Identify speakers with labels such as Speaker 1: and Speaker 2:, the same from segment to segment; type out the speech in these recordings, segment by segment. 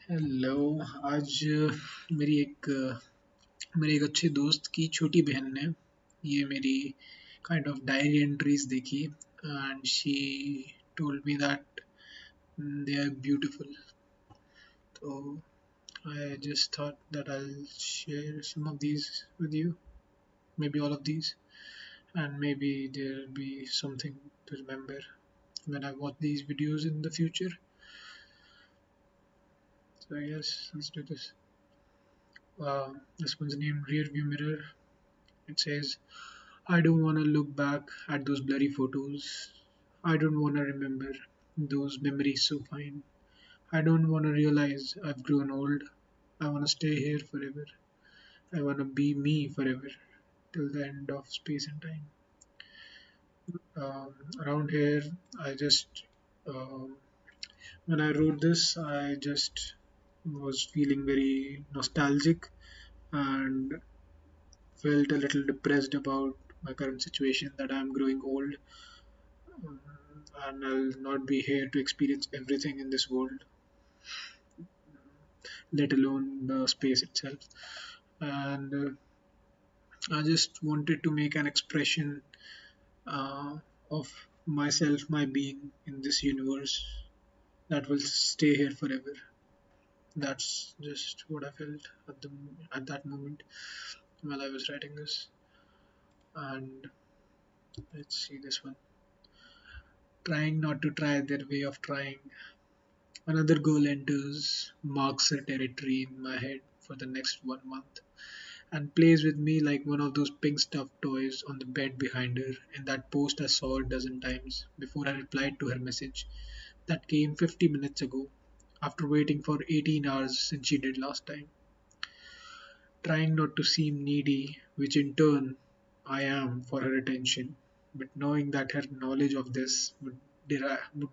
Speaker 1: Hello. आज मेरी एक मेरे एक अच्छे दोस्त की छोटी बहन ने ये मेरी काइंड ऑफ डायरी एंट्रीज देखी and she told me that they are beautiful. So I just thought that I'll share some of these with you, maybe all of these, and maybe there'll be something to remember when I watch these videos in the future. So yes, let's do this. This one's named Rearview Mirror. It says, I don't want to look back at those blurry photos. I don't want to remember those memories so fine. I don't want to realize I've grown old. I want to stay here forever. I want to be me forever till the end of space and time. Around here, I just, um, when I wrote this, I just was feeling very nostalgic and felt a little depressed about my current situation that I'm growing old. Um, and I'll not be here to experience everything in this world, let alone the space itself. And I just wanted to make an expression of myself, my being in this universe that will stay here forever. That's just what I felt at that moment while I was writing this. And let's see this one. Trying not to try their way of trying. Another girl enters, marks her territory in my head for the next 1 month, and plays with me like one of those pink stuffed toys on the bed behind her. In that post, I saw a dozen times before I replied to her message that came 50 minutes ago, after waiting for 18 hours since she did last time. Trying not to seem needy, which in turn I am for her attention, but knowing that her knowledge of this would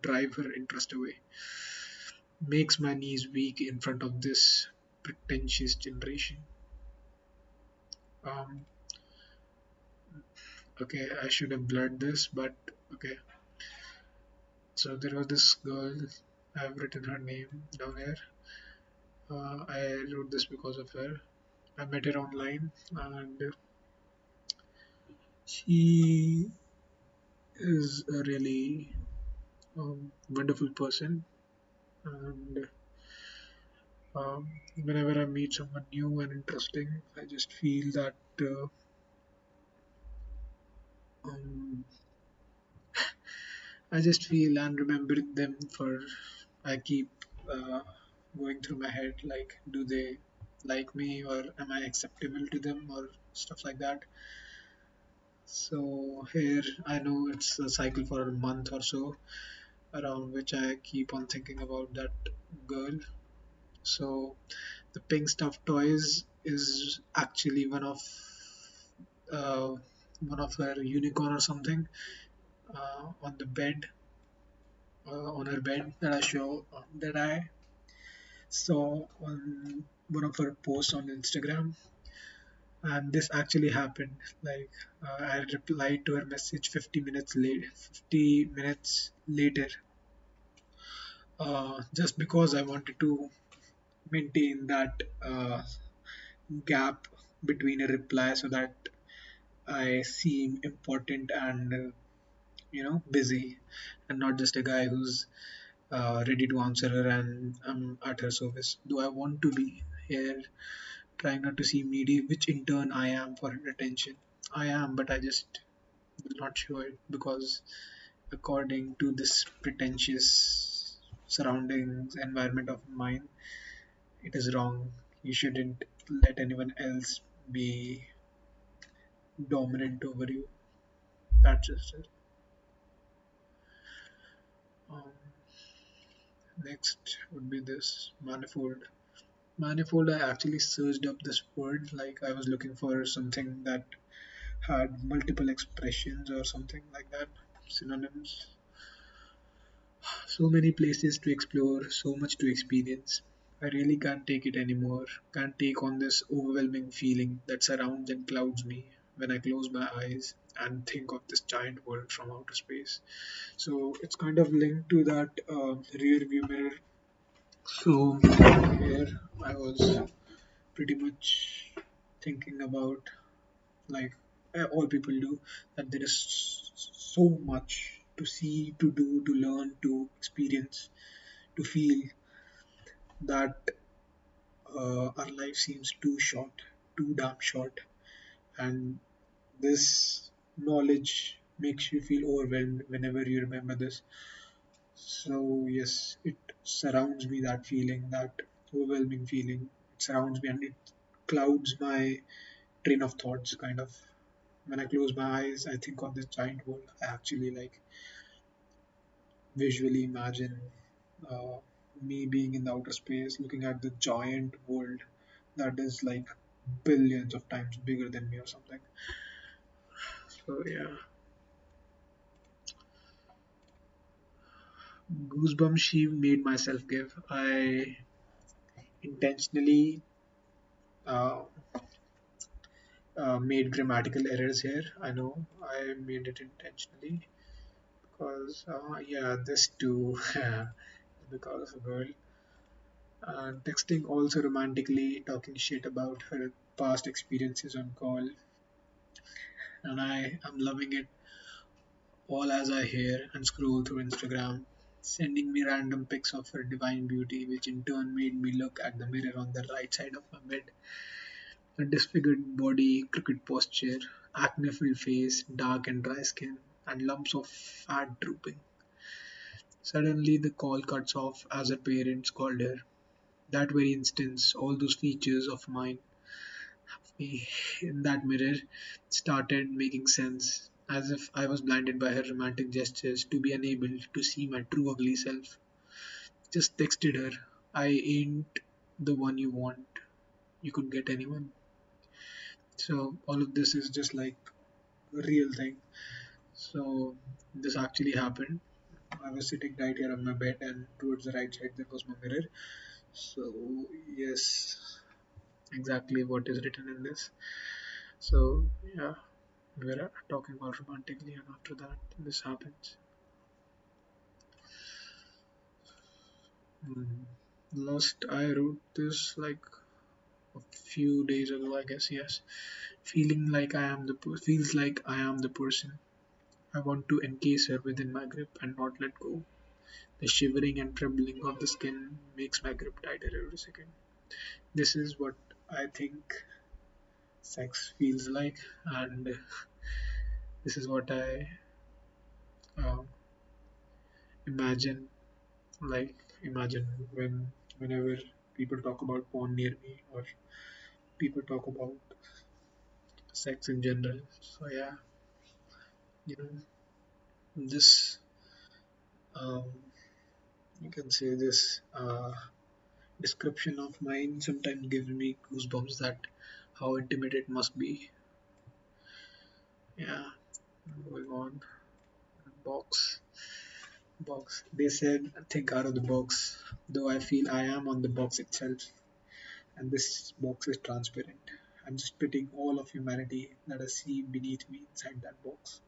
Speaker 1: drive her interest away, makes my knees weak in front of this pretentious generation. Um, okay, I should have blurred this, but okay. So there was this girl. I've written her name down here. I wrote this because of her. I met her online, and she is a really wonderful person. And whenever I meet someone new and interesting, I just feel that um, I just feel and remember them for. I keep going through my head like, do they like me or am I acceptable to them or stuff like that. So here I know it's a cycle for a month or so around which I keep on thinking about that girl. So the pink stuffed toys is actually uh, one of her unicorn or something on the bed on her bed that I saw on one of her posts on Instagram, and this actually happened. Like I replied to her message 50 minutes later, just because I wanted to maintain that gap between a reply so that I seem important and busy, and not just a guy who's ready to answer her and I'm at her service. Do I want to be here trying not to seem needy, which in turn I am for her attention? I am, but I just will not show it because, according to this pretentious surroundings environment of mine, it is wrong. You shouldn't let anyone else be dominant over you. That's just it. Um, Next would be this manifold. Manifold, I actually searched up this word like I was looking for something that had multiple expressions or something like that, synonyms. So many places to explore, so much to experience. I really can't take it anymore. Can't take on this overwhelming feeling that surrounds and clouds me when I close my eyes and think of this giant world from outer space. So it's kind of linked to that rear view mirror So here I was pretty much thinking about, like all people do, that there is so much to see, to do, to learn, to experience, to feel, that our life seems too short, too damn short, and this knowledge makes you feel overwhelmed whenever you remember this. So yes, it surrounds me, that feeling, that overwhelming feeling. It surrounds me and it clouds my train of thoughts, kind of. When I close my eyes, I think of this giant world. I actually like visually imagine uh, me being in the outer space, looking at the giant world that is like billions of times bigger than me or something. So yeah, goosebumps she made myself give. I intentionally uh, made grammatical errors here. I know I made it intentionally because yeah, this too because of a girl. Texting also romantically, talking shit about her past experiences on call, and I am loving it all as I hear and scroll through Instagram, sending me random pics of her divine beauty, which in turn made me look at the mirror on the right side of my bed. A disfigured body, crooked posture, acne filled face, dark and dry skin, and lumps of fat drooping. Suddenly, the call cuts off as her parents called her. That very instance, all those features of mine in that mirror started making sense, as if I was blinded by her romantic gestures to be unable to see my true ugly self. Just texted her, I ain't the one you want. You could get anyone. So, all of this is just like a real thing. So, this actually happened. I was sitting right here on my bed, and towards the right side, there was my mirror. So, yes, exactly what is written in this. So, yeah, we were talking about romantically, and after that, this happens. Hmm. Last I wrote this like a few days ago, I guess. Yes, feeling like feels like I am the person. I want to encase her within my grip and not let go. The shivering and trembling of the skin makes my grip tighter every second. This is what I think sex feels like, and this is what I uh, imagine. Like imagine whenever people talk about porn near me, or people talk about sex in general. So yeah, you know, this um, you can say this description of mine sometimes gives me goosebumps, that how intimate it must be. Yeah, moving on. Box. They said think out of the box, though I feel I am on the box itself, and this box is transparent. I'm just putting all of humanity that I see beneath me inside that box.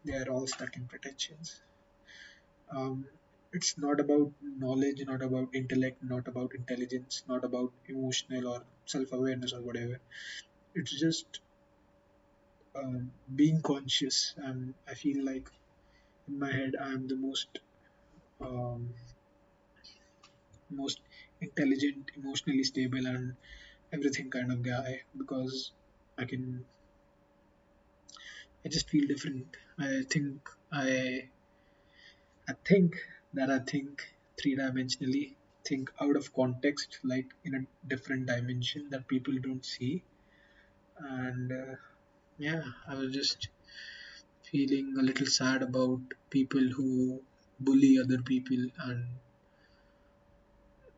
Speaker 1: They are all stuck in pretensions. Um, it's not about knowledge, not about intellect, not about intelligence, not about emotional or self awareness or whatever. It's just being conscious. And I feel like in my head, I am the um, most intelligent, emotionally stable, and everything kind of guy, because I can, I just feel different. I, I think I think three-dimensionally, think out of context, like in a different dimension that people don't see. And yeah, I was just feeling a little sad about people who bully other people and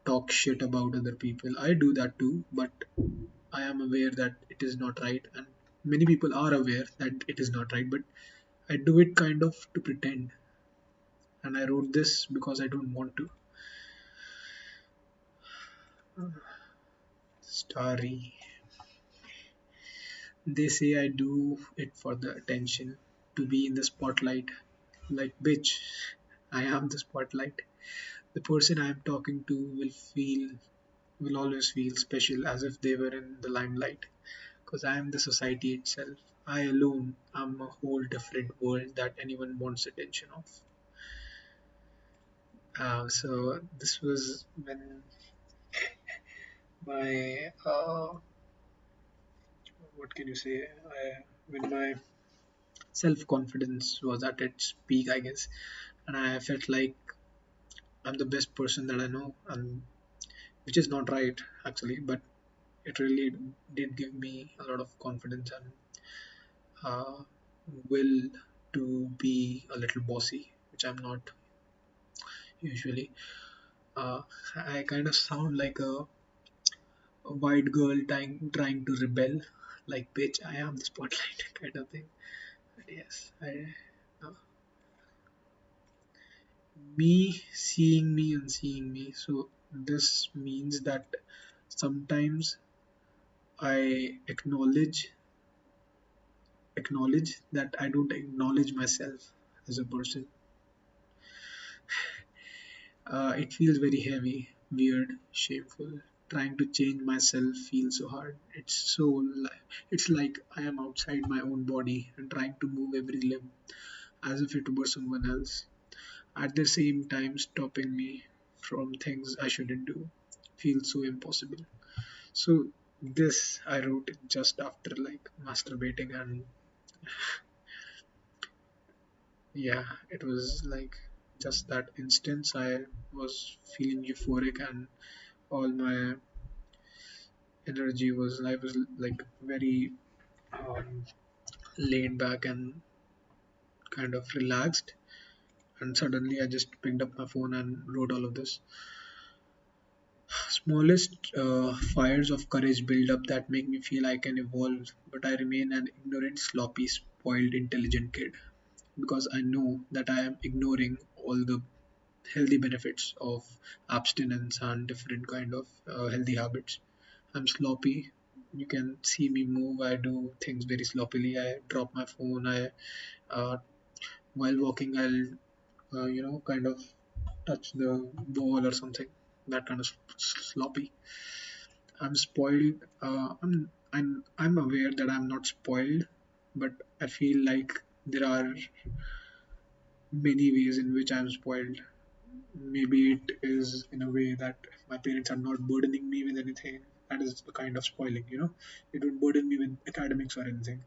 Speaker 1: talk shit about other people. I do that too, but I am aware that it is not right, and many people are aware that it is not right, but I do it kind of to pretend. And I wrote this because I don't want to. Starry. They say I do it for the attention, to be in the spotlight. Like, bitch, I am the spotlight. The person I am talking to will always feel special as if they were in the limelight because I am the society itself. I alone am a whole different world that anyone wants attention of. So this was when my what can you say? When my self confidence was at its peak, I guess, and I felt like I'm the best person that I know, and which is not right actually, but it really did give me a lot of confidence and uh, will to be a little bossy, which I'm not usually. Uh, I kind of sound like a white girl trying to rebel, like bitch, I am the spotlight kind of thing. But yes, uh, me and seeing me. So this means that sometimes I acknowledge that I don't acknowledge myself as a person. It feels very heavy, weird, shameful. Trying to change myself feels so hard. It's like I am outside my own body and trying to move every limb as if it were someone else. At the same time, stopping me from things I shouldn't do feels so impossible. So this I wrote it just after like masturbating, and yeah, it was like just that instance I was feeling euphoric and all my energy was I was like very um, laid back and kind of relaxed, and suddenly I just picked up my phone and wrote all of this. Smallest fires of courage build up that make me feel I can evolve, but I remain an ignorant, sloppy, spoiled, intelligent kid because I know that I am ignoring all the healthy benefits of abstinence and different kind of healthy habits. I'm sloppy. You can see me move. I do things very sloppily. I drop my phone. I while walking, I'll kind of touch the wall or something. That kind of sloppy. I'm spoiled. I'm aware that I'm not spoiled, but I feel like there are many ways in which I'm spoiled. Maybe it is in a way that my parents are not burdening me with anything. That is the kind of spoiling, you know. They don't burden me with academics or anything.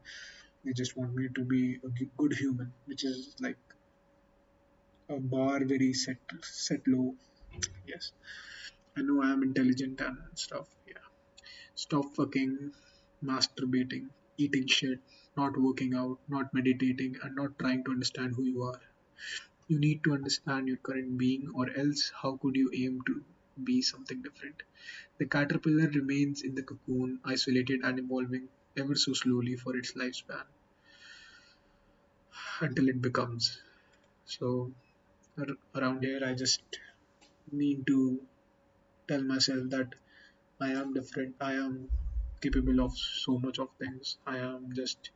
Speaker 1: They just want me to be a good human, which is like a bar very set low. Yes, I know I am intelligent and stuff. Yeah, stop fucking, masturbating, eating shit, not working out, not meditating, and not trying to understand who you are. You need to understand your current being, or else, how could you aim to be something different? The caterpillar remains in the cocoon, isolated and evolving ever so slowly for its lifespan until it becomes. So, around here, I just need to tell myself that I am different, I am capable of so much of things. I am just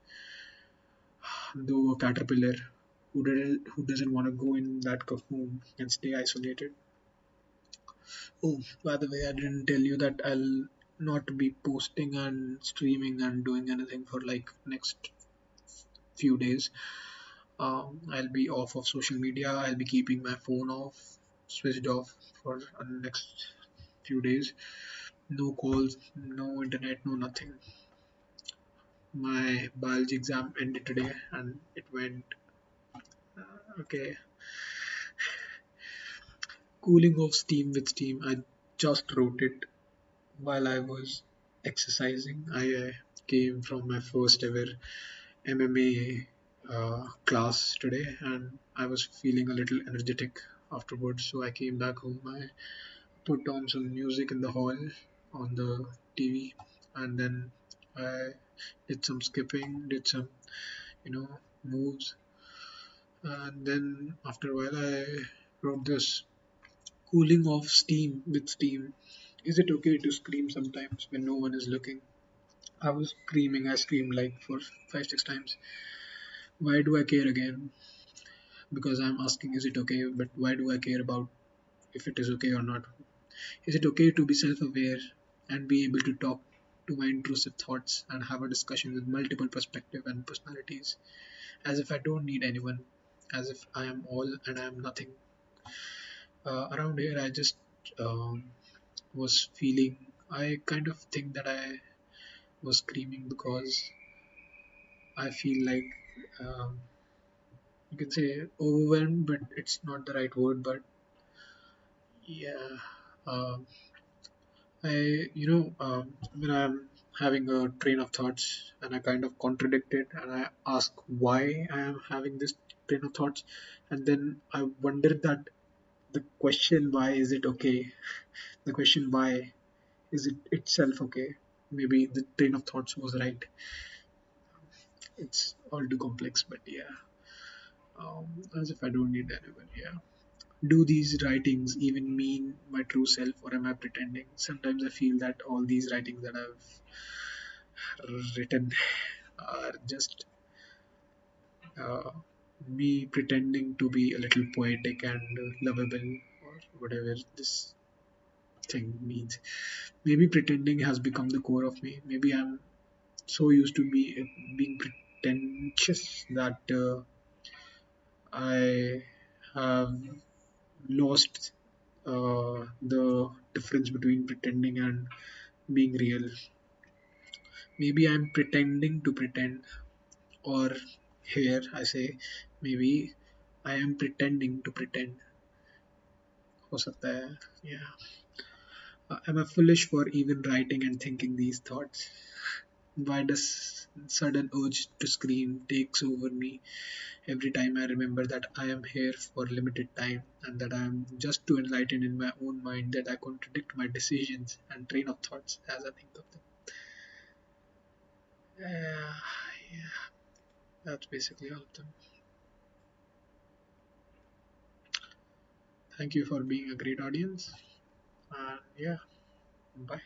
Speaker 1: though a caterpillar who doesn't want to go in that cocoon and stay isolated. Oh, by the way, I didn't tell you that I'll not be posting and streaming and doing anything for like next few days. I'll be off of social media. I'll be keeping my phone off, switched off for the next few days. No calls, no internet, no nothing. My biology exam ended today, and it went okay. Cooling off steam with steam. I just wrote it while I was exercising. I came from my first ever MMA class today, and I was feeling a little energetic afterwards. So I came back home. I put on some music in the hall on the TV, and then I did some skipping, did some moves, and then after a while I wrote this: cooling off steam with steam. Is it okay to scream sometimes when no one is looking? I was screaming, I screamed like for 5, 6 times. Why do I care again? Because I'm asking, is it okay? But why do I care about if it is okay or not. Is it okay to be self aware and be able to talk to my intrusive thoughts and have a discussion with multiple perspectives and personalities as if I don't need anyone, as if I am all and I am nothing? Around here, I just um, was feeling, I kind of think that I was screaming because I feel like um, you can say overwhelmed, but it's not the right word. But yeah, um, when I'm having a train of thoughts and I kind of contradict it and I ask why I am having this train of thoughts, and then I wonder that the question why is it okay? The question why is it itself okay? Maybe the train of thoughts was right. It's all too complex, but yeah, as if I don't need anyone. Yeah. Do these writings even mean my true self, or am I pretending? Sometimes I feel that all these writings that I've written are just uh, me pretending to be a little poetic and lovable, or whatever this thing means. Maybe pretending has become the core of me. Maybe I'm so used to being pretentious that I have lost the difference between pretending and being real. Maybe I'm pretending to pretend, or here I say, maybe I am pretending to pretend. हो सकता है. Yeah. Am I foolish for even writing and thinking these thoughts? Why does sudden urge to scream takes over me every time I remember that I am here for limited time and that I am just too enlightened in my own mind that I contradict my decisions and train of thoughts as I think of them. Yeah, that's basically all of them. Thank you for being a great audience. And yeah, bye.